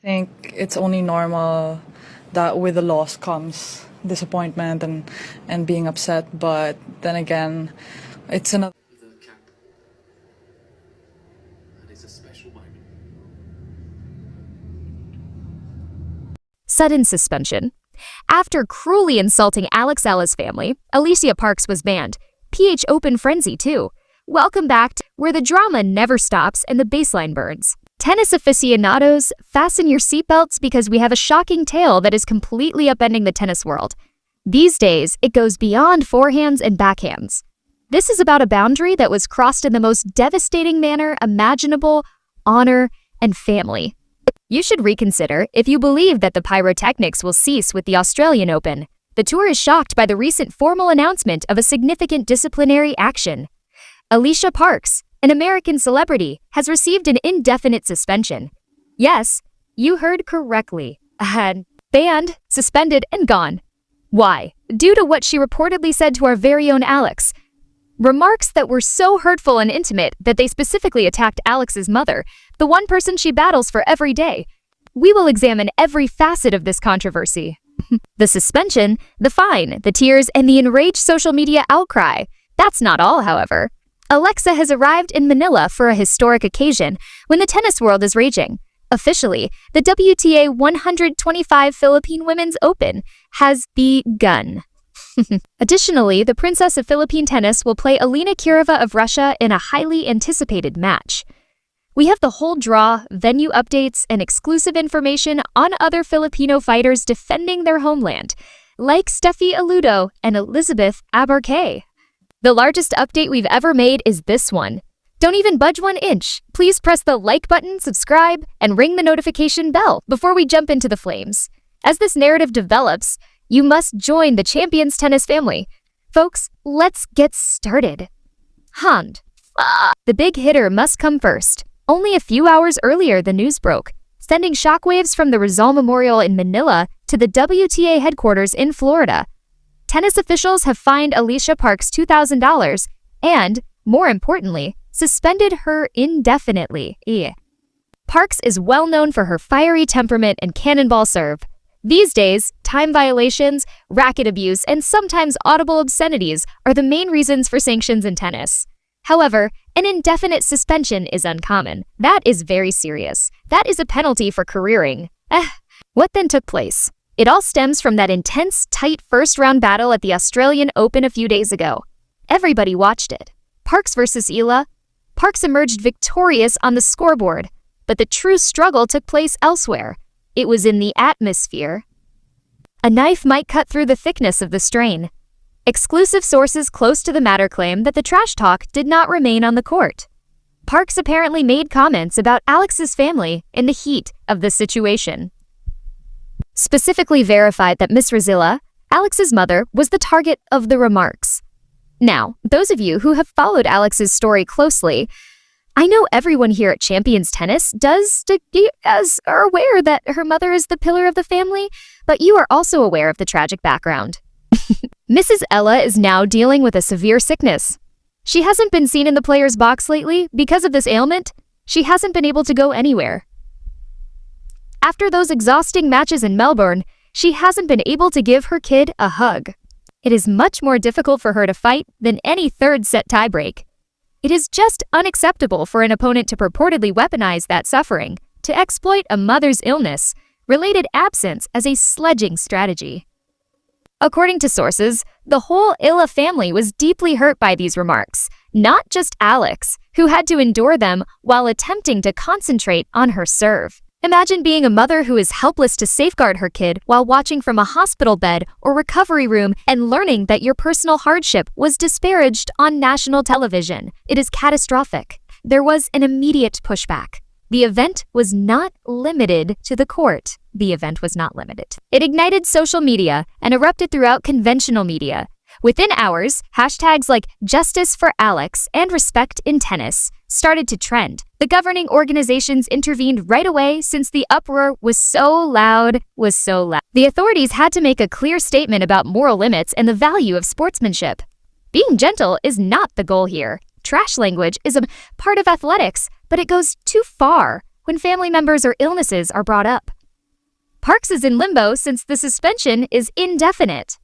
think it's only normal that with the loss comes disappointment and being upset. But then again, it's another. The camp. That is a special moment. Sudden suspension. After cruelly insulting Alex Eala's family, Alycia Parks was banned. PH Open frenzy too. Welcome back to where the drama never stops and the baseline burns. Tennis aficionados, fasten your seatbelts because we have a shocking tale that is completely upending the tennis world. These days, it goes beyond forehands and backhands. This is about a boundary that was crossed in the most devastating manner imaginable: honor and family. You should reconsider if you believe that the pyrotechnics will cease with the Australian Open. The tour is shocked by the recent formal announcement of a significant disciplinary action. Alycia Parks, an American celebrity, has received an indefinite suspension. Yes, you heard correctly. Banned, suspended, and gone. Why? Due to what she reportedly said to our very own Alex. Remarks that were so hurtful and intimate that they specifically attacked Alex's mother, the one person she battles for every day. We will examine every facet of this controversy. The suspension, the fine, the tears, and the enraged social media outcry. That's not all, however. Alexa has arrived in Manila for a historic occasion when the tennis world is raging. Officially, the WTA 125 Philippine Women's Open has begun. Additionally, the Princess of Philippine Tennis will play Alina Kirava of Russia in a highly anticipated match. We have the whole draw, venue updates, and exclusive information on other Filipino fighters defending their homeland, like Steffi Aludo and Elizabeth Abarque. The largest update we've ever made is this one. Don't even budge 1 inch. Please press the like button, subscribe, and ring the notification bell before we jump into the flames. As this narrative develops, you must join the Champions Tennis family. Folks, let's get started. The big hitter must come first. Only a few hours earlier, the news broke, sending shockwaves from the Rizal Memorial in Manila to the WTA headquarters in Florida. Tennis officials have fined Alycia Parks $2,000 and, more importantly, suspended her indefinitely. Parks is well known for her fiery temperament and cannonball serve. These days, time violations, racket abuse, and sometimes audible obscenities are the main reasons for sanctions in tennis. However, an indefinite suspension is uncommon. That is very serious. That is a penalty for careering. What then took place? It all stems from that intense, tight first-round battle at the Australian Open a few days ago. Everybody watched it. Parks versus Eala. Parks emerged victorious on the scoreboard, but the true struggle took place elsewhere. It was in the atmosphere. A knife might cut through the thickness of the strain. Exclusive sources close to the matter claim that the trash talk did not remain on the court. Parks apparently made comments about Alex's family in the heat of the situation. Specifically verified that Miss Eala, Alex's mother, was the target of the remarks. Now, those of you who have followed Alex's story closely, I know everyone here at Champions Tennis are aware that her mother is the pillar of the family, but you are also aware of the tragic background. Mrs. Eala is now dealing with a severe sickness. She hasn't been seen in the players' box lately. Because of this ailment, she hasn't been able to go anywhere. After those exhausting matches in Melbourne, she hasn't been able to give her kid a hug. It is much more difficult for her to fight than any third-set tiebreak. It is just unacceptable for an opponent to purportedly weaponize that suffering, to exploit a mother's illness-related absence as a sledging strategy. According to sources, the whole Eala family was deeply hurt by these remarks, not just Alex, who had to endure them while attempting to concentrate on her serve. Imagine being a mother who is helpless to safeguard her kid while watching from a hospital bed or recovery room and learning that your personal hardship was disparaged on national television. It is catastrophic. There was an immediate pushback. The event was not limited to the court. It ignited social media and erupted throughout conventional media. Within hours, hashtags like Justice for Alex and Respect in Tennis started to trend. The governing organizations intervened right away since the uproar was so loud. The authorities had to make a clear statement about moral limits and the value of sportsmanship. Being gentle is not the goal here. Trash language is a part of athletics, but it goes too far when family members or illnesses are brought up. Parks is in limbo since the suspension is indefinite.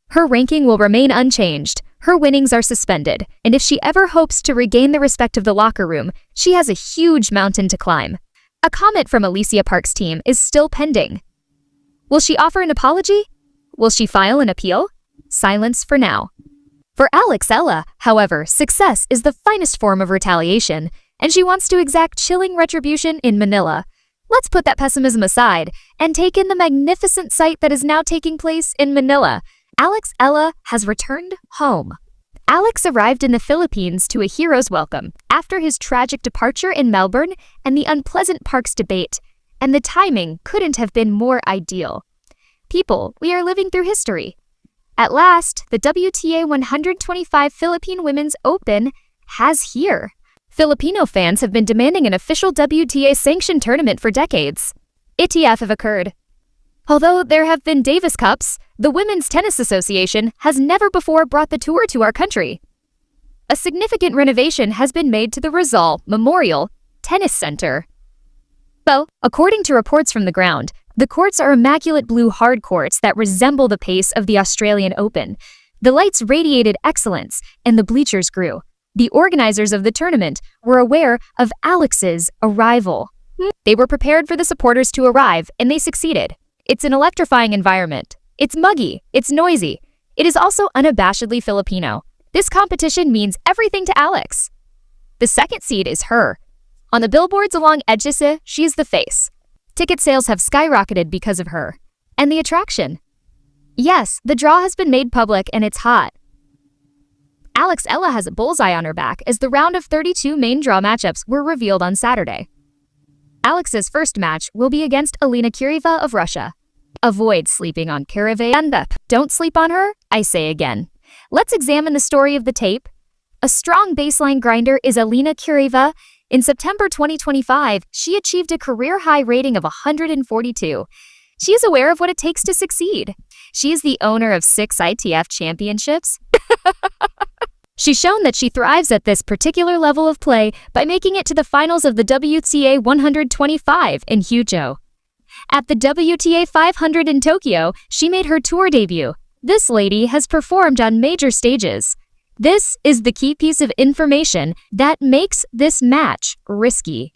Her ranking will remain unchanged. Her winnings are suspended, and if she ever hopes to regain the respect of the locker room, she has a huge mountain to climb. A comment from Alycia Parks' team is still pending. Will she offer an apology? Will she file an appeal? Silence for now. For Alex Eala, however, success is the finest form of retaliation, and she wants to exact chilling retribution in Manila. Let's put that pessimism aside and take in the magnificent sight that is now taking place in Manila. Alex Eala has returned home. Alex arrived in the Philippines to a hero's welcome after his tragic departure in Melbourne and the unpleasant Parks debate, and the timing couldn't have been more ideal. People, we are living through history. At last, the WTA 125 Philippine Women's Open has here. Filipino fans have been demanding an official WTA-sanctioned tournament for decades. ITF have occurred. Although there have been Davis Cups, the Women's Tennis Association has never before brought the tour to our country. A significant renovation has been made to the Rizal Memorial Tennis Center. So, according to reports from the ground, the courts are immaculate blue hard courts that resemble the pace of the Australian Open. The lights radiated excellence, and the bleachers grew. The organizers of the tournament were aware of Alex's arrival. They were prepared for the supporters to arrive, and they succeeded. It's an electrifying environment. It's muggy. It's noisy. It is also unabashedly Filipino. This competition means everything to Alex. The second seed is her. On the billboards along Edgese, she is the face. Ticket sales have skyrocketed because of her. And the attraction. Yes, the draw has been made public and it's hot. Alex Eala has a bullseye on her back as the round of 32 main draw matchups were revealed on Saturday. Alex's first match will be against Kirava of Russia. Avoid sleeping on Kirava and don't sleep on her, I say again. Let's examine the story of the tape. A strong baseline grinder is Alycia Kirava. In September 2025, she achieved a career-high rating of 142. She is aware of what it takes to succeed. She is the owner of 6 ITF championships. She's shown that she thrives at this particular level of play by making it to the finals of the WTA 125 in Huzhou. At the WTA 500 in Tokyo, she made her tour debut. This lady has performed on major stages. This is the key piece of information that makes this match risky.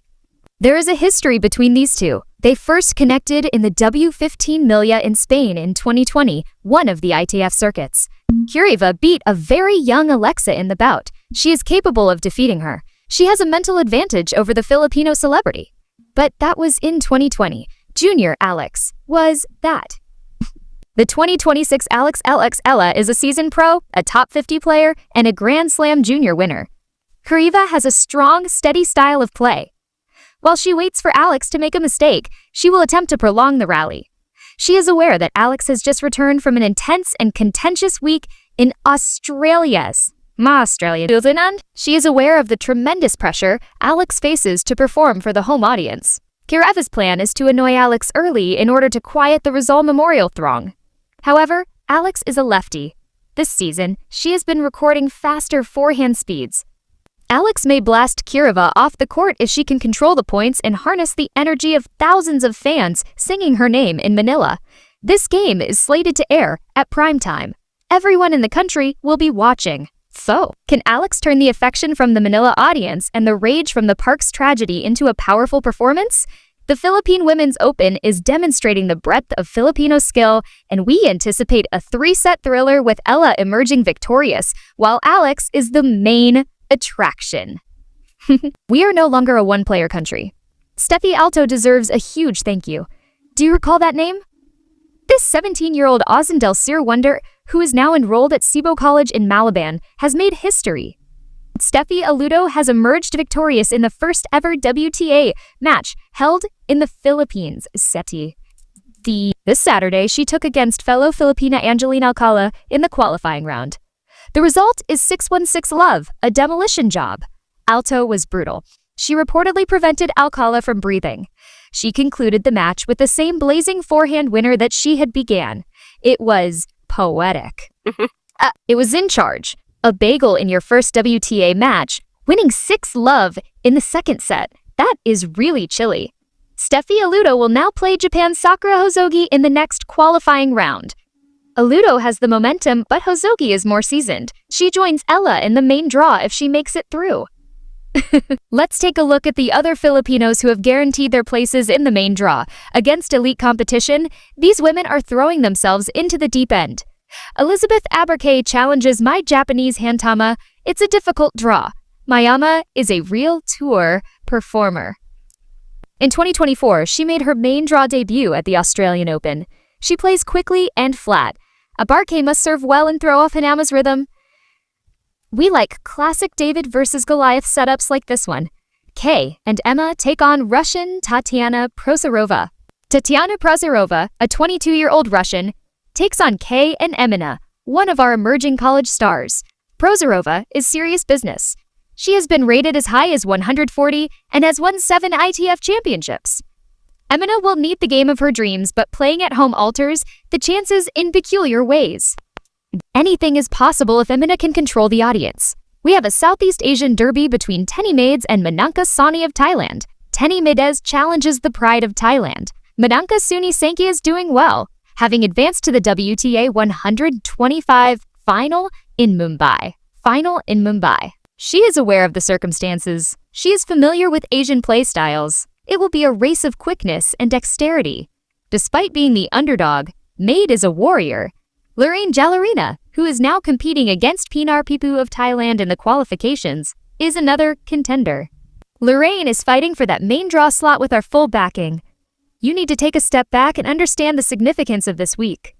There is a history between these two. They first connected in the W15 Milia in Spain in 2020, one of the ITF circuits. Kirava beat a very young Alexa in the bout. She is capable of defeating her. She has a mental advantage over the Filipino celebrity. But that was in 2020. Junior Alex was that. The 2026 Alex Eala is a seasoned pro, a top 50 player, and a Grand Slam junior winner. Kirava has a strong, steady style of play. While she waits for Alex to make a mistake, she will attempt to prolong the rally. She is aware that Alex has just returned from an intense and contentious week in Australia. She is aware of the tremendous pressure Alex faces to perform for the home audience. Kirava's plan is to annoy Alex early in order to quiet the Rizal Memorial throng. However, Alex is a lefty. This season, she has been recording faster forehand speeds. Alex may blast Kirava off the court if she can control the points and harness the energy of thousands of fans singing her name in Manila. This game is slated to air at prime time. Everyone in the country will be watching. So, can Alex turn the affection from the Manila audience and the rage from the Parks tragedy into a powerful performance? The Philippine Women's Open is demonstrating the breadth of Filipino skill, and we anticipate a 3-set thriller with Eala emerging victorious, while Alex is the main attraction. We are no longer a one-player country. Steffi Alto deserves a huge thank you. Do you recall that name? This 17-year-old Austin Del Cir wonder, who is now enrolled at Cebu College in Malaban, has made history. Steffi Aludo has emerged victorious in the first ever WTA match held in the Philippines. This Saturday, she took against fellow Filipina Angelina Alcala in the qualifying round. The result is 6-1-6 love, a demolition job. Alto was brutal. She reportedly prevented Alcala from breathing. She concluded the match with the same blazing forehand winner that she had began. It was poetic. It was in charge. A bagel in your first WTA match, winning 6-love in the second set. That is really chilly. Steffi Aludo will now play Japan's Sakura Hozogi in the next qualifying round. Aludo has the momentum, but Hozogi is more seasoned. She joins Ella in the main draw if she makes it through. Let's take a look at the other Filipinos who have guaranteed their places in the main draw. Against elite competition, these women are throwing themselves into the deep end. Elizabeth Aberkay challenges my Japanese Hantama. It's a difficult draw. Mayama is a real tour performer. In 2024, she made her main draw debut at the Australian Open. She plays quickly and flat. Aberkay must serve well and throw off Hanama's rhythm. We like classic David versus Goliath setups like this one. Kay and Emma take on Russian Tatiana Prozorova. Tatiana Prozorova, a 22-year-old Russian, takes on Kay and Emina, one of our emerging college stars. Prozorova is serious business. She has been rated as high as 140 and has won 7 ITF championships. Emina will need the game of her dreams, but playing at home alters the chances in peculiar ways. Anything is possible if Emina can control the audience. We have a Southeast Asian derby between Tenny Maids and Manangka Soni of Thailand. Tenny Maids challenges the pride of Thailand. Manangka Suni Sankey is doing well, having advanced to the WTA 125 final in Mumbai. She is aware of the circumstances. She is familiar with Asian play styles. It will be a race of quickness and dexterity. Despite being the underdog, Maid is a warrior. Lorraine Jalarina, who is now competing against Pinar Pipu of Thailand in the qualifications, is another contender. Lorraine is fighting for that main draw slot with our full backing. You need to take a step back and understand the significance of this week.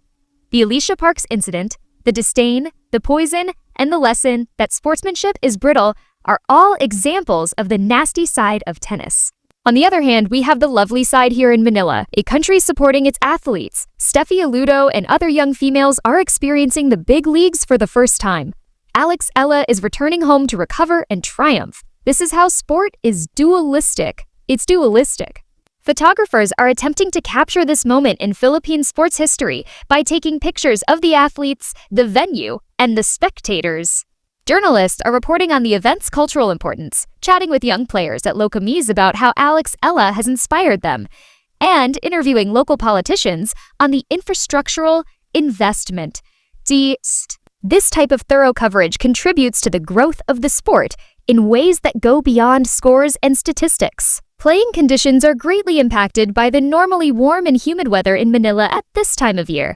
The Alycia Parks incident, the disdain, the poison, and the lesson that sportsmanship is brittle are all examples of the nasty side of tennis. On the other hand, we have the lovely side here in Manila, a country supporting its athletes. Steffi Aludo and other young females are experiencing the big leagues for the first time. Alex Eala is returning home to recover and triumph. This is how sport is dualistic. It's dualistic. Photographers are attempting to capture this moment in Philippine sports history by taking pictures of the athletes, the venue, and the spectators. Journalists are reporting on the event's cultural importance, chatting with young players at Locamis about how Alex Eala has inspired them, and interviewing local politicians on the infrastructural investment. This type of thorough coverage contributes to the growth of the sport in ways that go beyond scores and statistics. Playing conditions are greatly impacted by the normally warm and humid weather in Manila at this time of year.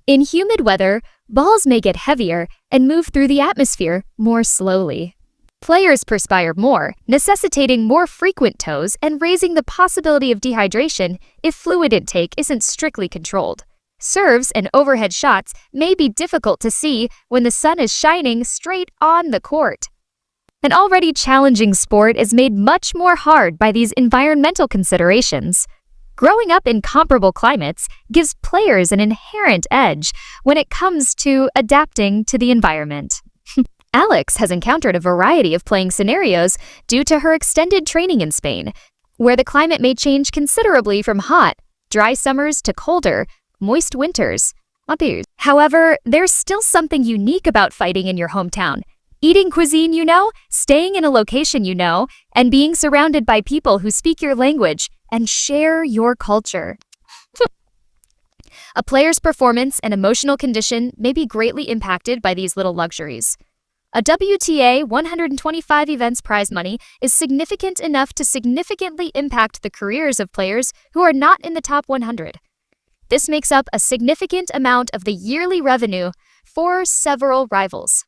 In humid weather, balls may get heavier and move through the atmosphere more slowly. Players perspire more, necessitating more frequent toes and raising the possibility of dehydration if fluid intake isn't strictly controlled. Serves and overhead shots may be difficult to see when the sun is shining straight on the court. An already challenging sport is made much more hard by these environmental considerations. Growing up in comparable climates gives players an inherent edge when it comes to adapting to the environment. Alex has encountered a variety of playing scenarios due to her extended training in Spain, where the climate may change considerably from hot, dry summers to colder, moist winters. However, there's still something unique about fighting in your hometown. Eating cuisine you know, staying in a location you know, and being surrounded by people who speak your language and share your culture. A player's performance and emotional condition may be greatly impacted by these little luxuries. A WTA 125 events prize money is significant enough to significantly impact the careers of players who are not in the top 100. This makes up a significant amount of the yearly revenue for several rivals.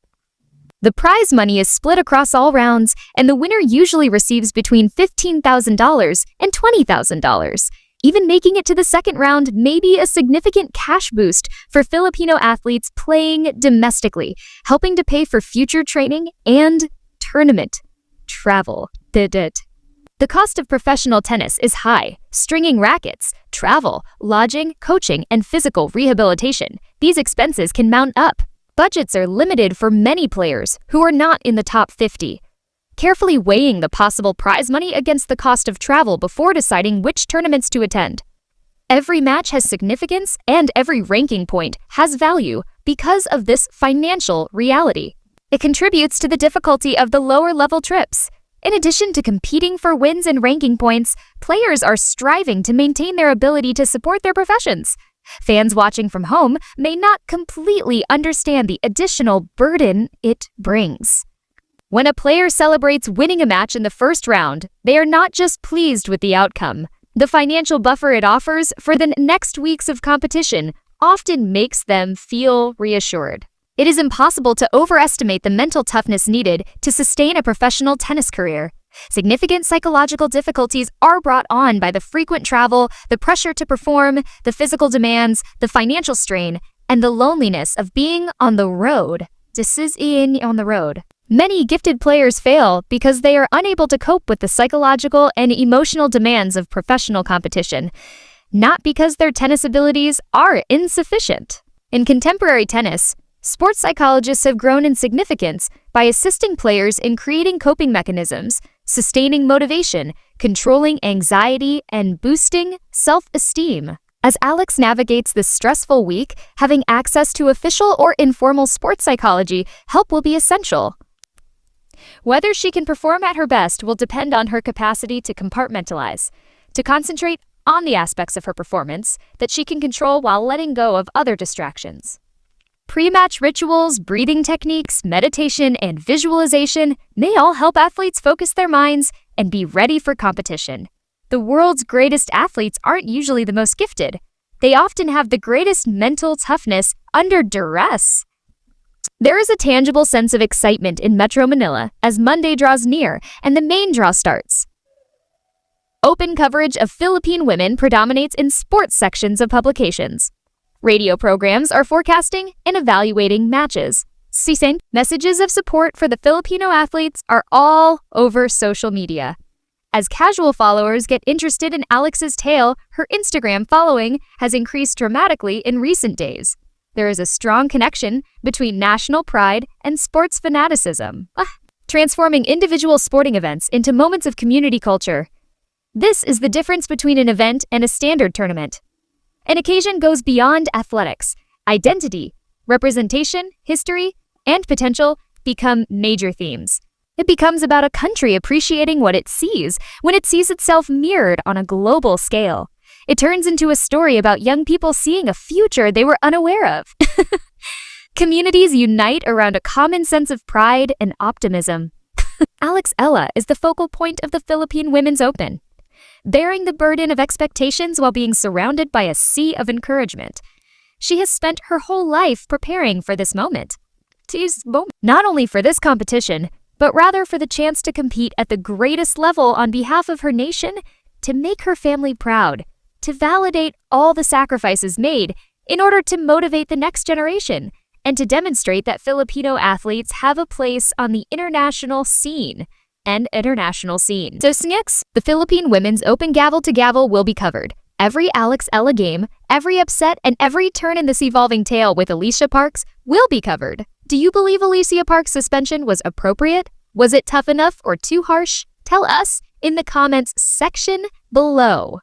The prize money is split across all rounds, and the winner usually receives between $15,000 and $20,000. Even making it to the second round may be a significant cash boost for Filipino athletes playing domestically, helping to pay for future training and tournament travel. The cost of professional tennis is high. Stringing rackets, travel, lodging, coaching, and physical rehabilitation. These expenses can mount up. Budgets are limited for many players who are not in the top 50. Carefully weighing the possible prize money against the cost of travel before deciding which tournaments to attend. Every match has significance and every ranking point has value because of this financial reality. It contributes to the difficulty of the lower level trips. In addition to competing for wins and ranking points, players are striving to maintain their ability to support their professions. Fans watching from home may not completely understand the additional burden it brings. When a player celebrates winning a match in the first round, they are not just pleased with the outcome. The financial buffer it offers for the next weeks of competition often makes them feel reassured. It is impossible to overestimate the mental toughness needed to sustain a professional tennis career. Significant psychological difficulties are brought on by the frequent travel, the pressure to perform, the physical demands, the financial strain, and the loneliness of being on the road. This is on the road. Many gifted players fail because they are unable to cope with the psychological and emotional demands of professional competition, not because their tennis abilities are insufficient. In contemporary tennis, sports psychologists have grown in significance by assisting players in creating coping mechanisms, sustaining motivation, controlling anxiety, and boosting self-esteem. As Alex navigates this stressful week, having access to official or informal sports psychology help will be essential. Whether she can perform at her best will depend on her capacity to compartmentalize, to concentrate on the aspects of her performance that she can control while letting go of other distractions. Pre-match rituals, breathing techniques, meditation, and visualization may all help athletes focus their minds and be ready for competition. The world's greatest athletes aren't usually the most gifted. They often have the greatest mental toughness under duress. There is a tangible sense of excitement in Metro Manila as Monday draws near and the main draw starts. Open coverage of Philippine women predominates in sports sections of publications. Radio programs are forecasting and evaluating matches. Messages of support for the Filipino athletes are all over social media. As casual followers get interested in Alex's tale, her Instagram following has increased dramatically in recent days. There is a strong connection between national pride and sports fanaticism, transforming individual sporting events into moments of community culture. This is the difference between an event and a standard tournament. An occasion goes beyond athletics. Identity, representation, history, and potential become major themes. It becomes about a country appreciating what it sees when it sees itself mirrored on a global scale. It turns into a story about young people seeing a future they were unaware of. Communities unite around a common sense of pride and optimism. Alex Eala is the focal point of the Philippine Women's Open, bearing the burden of expectations while being surrounded by a sea of encouragement. She has spent her whole life preparing for this moment. Not only for this competition, but rather for the chance to compete at the greatest level on behalf of her nation, to make her family proud, to validate all the sacrifices made in order to motivate the next generation, and to demonstrate that Filipino athletes have a place on the international scene. So next, the Philippine Women's Open gavel to gavel will be covered. Every Alex Eala game, every upset, and every turn in this evolving tale with Alycia Parks will be covered. Do you believe Alycia Parks' suspension was appropriate? Was it tough enough or too harsh? Tell us in the comments section below.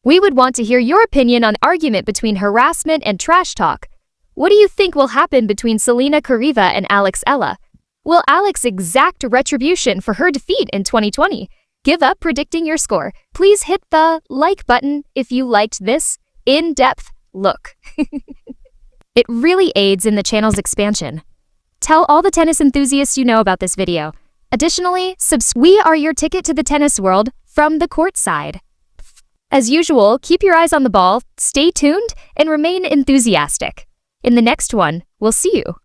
We would want to hear your opinion on the argument between harassment and trash talk. What do you think will happen between Selena Kirava and Alex Eala? Will Alex exact retribution for her defeat in 2020? Give up predicting your score. Please hit the like button if you liked this in-depth look. It really aids in the channel's expansion. Tell all the tennis enthusiasts you know about this video. Additionally, we are your ticket to the tennis world from the courtside. As usual, keep your eyes on the ball, stay tuned, and remain enthusiastic. In the next one, we'll see you.